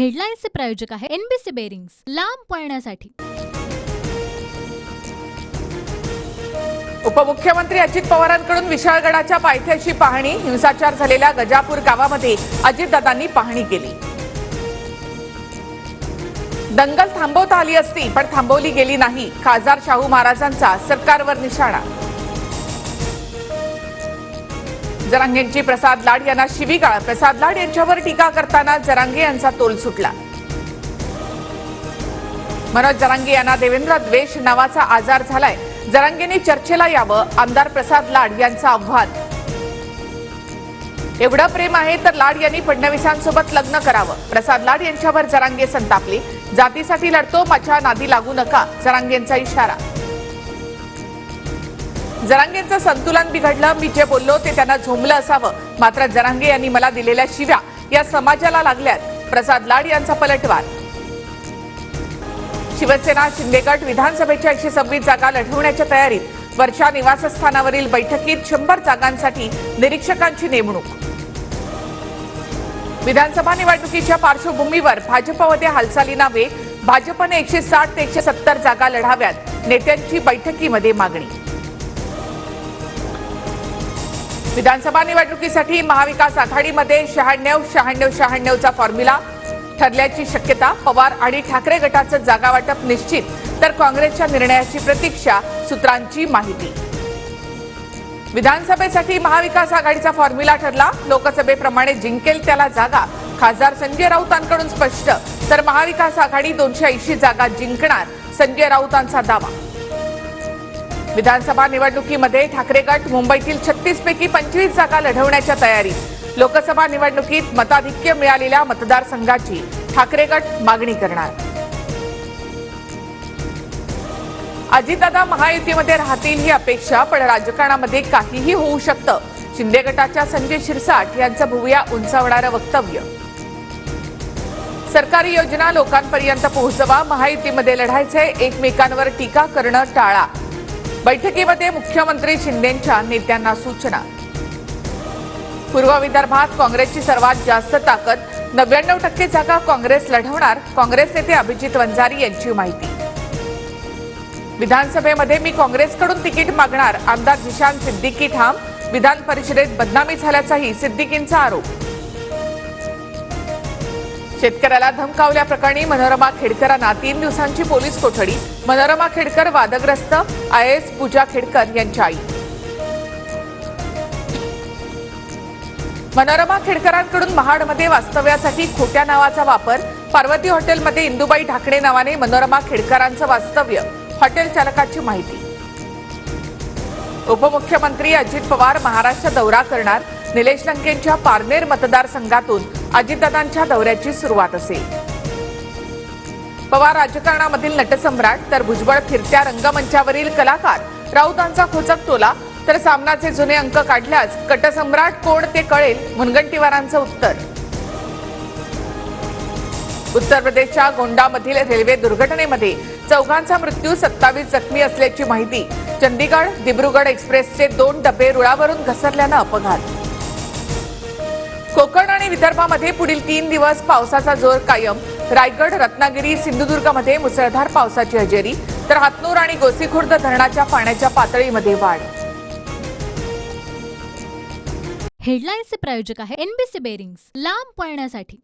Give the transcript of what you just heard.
हेडलाईन्सचे प्रायोजक आहे NBC bearings, लांब पळण्यासाठी। उपमुख्यमंत्री अजित पवारांकडून विशाळगडाच्या पायथ्याची पाहणी। हिंसाचार झालेल्या गजापूर गावामध्ये अजितदादांनी पाहणी केली। दंगल थांबवता आली असती पण थांबवली गेली नाही, खासदार शाहू महाराजांचा सरकारवर निशाणा। जरांगेंची प्रसाद लाड यांना शिवीगाळ। प्रसाद लाड यांच्यावर टीका करताना जरांगे यांचा तोल सुटला। मनोज जरांगे यांना देवेंद्र द्वेष नावाचा आजार झालाय। जरांगेंनी चर्चेला यावं, आमदार प्रसाद लाड यांचं आव्हान। एवढं प्रेम आहे तर लाड यांनी फडणवीसांसोबत लग्न करावं। प्रसाद लाड यांच्यावर जरांगे संतापले। जातीसाठी लढतो, माझ्या नादी लागू नका, जरांगेंचा इशारा। जरांगेंचं संतुलन बिघडलं, मी जे बोललो ते त्यांना झोंबलं असावं, मात्र जरांगे यांनी मला दिलेल्या शिव्या या समाजाला लागल्यात। प्रसाद लाड यांचा पलटवार। शिवसेना शिंदे गट विधानसभेच्या 126 जागा लढवण्याच्या तयारीत। वर्षा निवासस्थानावरील बैठकीत 100 जागांसाठी निरीक्षकांची नेमणूक। विधानसभा निवडणुकीच्या पार्श्वभूमीवर भाजपमध्ये हालचालींना वेग। भाजपने 160 ते 170 जागा लढाव्यात, नेत्यांची बैठकीमध्ये मागणी। विधानसभा निवडणुकीसाठी महाविकास आघाडीमध्ये 96-96-96चा फॉर्म्युला ठरल्याची शक्यता। पवार आणि ठाकरे गटाचं जागा वाटप निश्चित, तर काँग्रेसच्या निर्णयाची प्रतीक्षा, सूत्रांची माहिती। विधानसभेसाठी महाविकास आघाडीचा फॉर्म्युला ठरला। लोकसभेप्रमाणे जिंकेल त्याला जागा, खासदार संजय राऊतांकडून स्पष्ट, तर महाविकास आघाडी 280 जागा जिंकणार, संजय राऊतांचा दावा। विधानसभा निवडणुकीमध्ये ठाकरे गट मुंबईतील 36 पैकी 25 जागा लढवण्याच्या तयारीत। लोकसभा निवडणुकीत मताधिक्य मिळालेल्या मतदारसंघाची ठाकरे गट मागणी करणार। अजितदादा महायुतीमध्ये राहतील ही अपेक्षा, पण राजकारणामध्ये काहीही होऊ शकतं। शिंदे गटाच्या संजय शिरसाट यांचं भुवया उंचावणारं वक्तव्य। सरकारी योजना लोकांपर्यंत पोहोचवा, महायुतीमध्ये लढायचंय, एकमेकांवर टीका करणं टाळा। बैठकीमध्ये मुख्यमंत्री शिंदेंच्या नेत्यांना सूचना। पूर्व विदर्भात काँग्रेसची सर्वात जास्त ताकद, 99% जागा काँग्रेस लढवणार, काँग्रेस नेते अभिजित वंजारी यांची माहिती। विधानसभेमध्ये मी काँग्रेसकडून तिकीट मागणार, आमदार जिशान सिद्दीकी ठाम। विधान परिषदेत बदनामी झाल्याचाही सिद्दीकींचा आरोप। शेतकऱ्याला धमकावल्याप्रकरणी मनोरमा खेडकरांना 3 दिवसांची पोलीस कोठडी। मनोरमा खेडकर वादग्रस्त, IAS पूजा खेडकर यांची आई। मनोरमा खेडकरांकडून महाडमध्ये वास्तव्यासाठी खोट्या नावाचा वापर। पार्वती हॉटेलमध्ये इंदुबाई ढाकणे नावाने मनोरमा खेडकरांचं वास्तव्य, हॉटेल चालकाची माहिती। उपमुख्यमंत्री अजित पवार महाराष्ट्र दौरा करणार। निलेश लंकेंच्या पारनेर मतदारसंघातून अजितदादांच्या दौऱ्याची सुरुवात असेल। पवार राजकारणामधील नटसम्राट, तर भुजबळ फिरत्या रंगमंचावरील कलाकार। राऊतांचा खोचक टोला, तर सामनाचे जुने अंक काढल्यास कटसम्राट कोण ते कळेल, मुनगंटीवारांचं उत्तर। उत्तर प्रदेशच्या गोंडामधील रेल्वे दुर्घटनेमध्ये 4 मृत्यू, 27 जखमी असल्याची माहिती। चंदीगड दिब्रुगड एक्सप्रेसचे 2 डबे रुळावरून घसरल्यानं अपघात। कोकण आणि विदर्भामध्ये पुढील 3 दिवस पावसाचा जोर कायम। रायगड, रत्नागिरी, सिंधुदुर्गमध्ये मुसळधार पावसाची हजेरी, तर हातनूर आणि गोसीखुर्द धरणाच्या पाण्याच्या पातळीमध्ये वाढ। हेडलाईन्सचे प्रायोजक आहे एनबीसी बेरिंग्स, लांब पळण्यासाठी।